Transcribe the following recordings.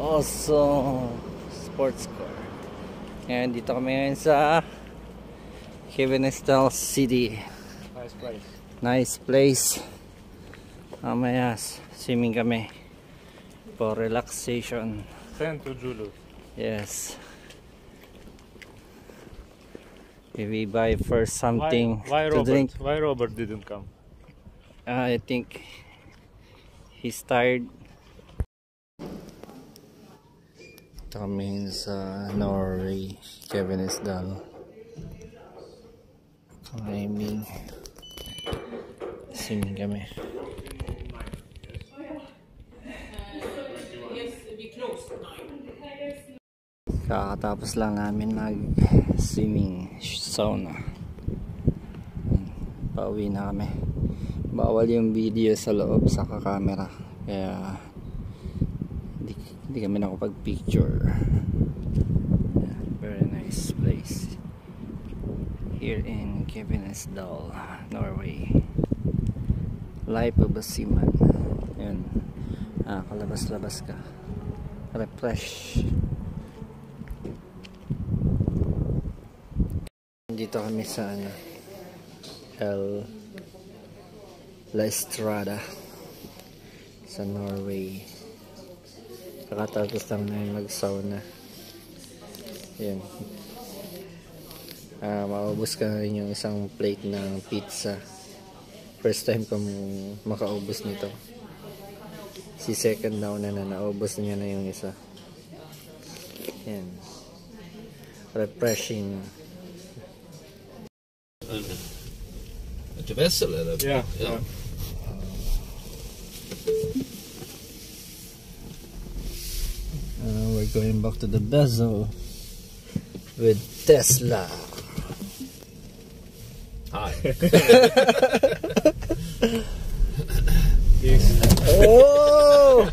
Awesome sports car. And dito kami ngayon sa Kevin-Estelle City. Nice place. Nice place. Mamaya swimming kami for relaxation. 10 to Julius. Yes. If we buy first something why to Robert? drink. Why Robert didn't come? I think he's tired. Ito kami sa Norway, Kevin-Estelle. Climbing. Swimming kami. Kakatapos lang namin mag-swimming sauna. Pauwi na kami. Bawal yung video sa loob sa camera. Kaya hindi kami nakapag-picture. Yeah, very nice place. Here in Kevin-Estelle, Norway. Life of a seaman. Yan. Kalabas-labas ka. Refresh. Dito kami sa La Estrada sa Norway. Kakatapos lang namin mag-sauna. Yan. Maubos ka rin yung isang plate ng pizza. First time kong makaubos nito. Si second daw na naubos niya na yung isa. Yan. Refreshing. Till Vessel eller? Yeah. Ja. We're going back to the bezel with Tesla. Hi. Oh,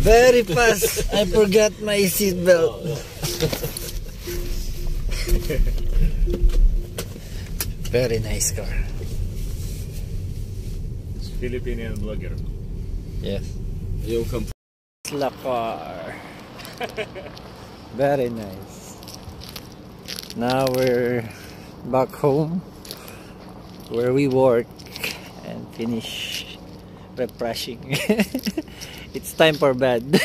very fast. I forgot my seatbelt. Very nice car. It's Filipinian vlogger. Yes. You come. Tesla car. Very nice. Now we're back home where we work and finish refreshing. It's time for bed.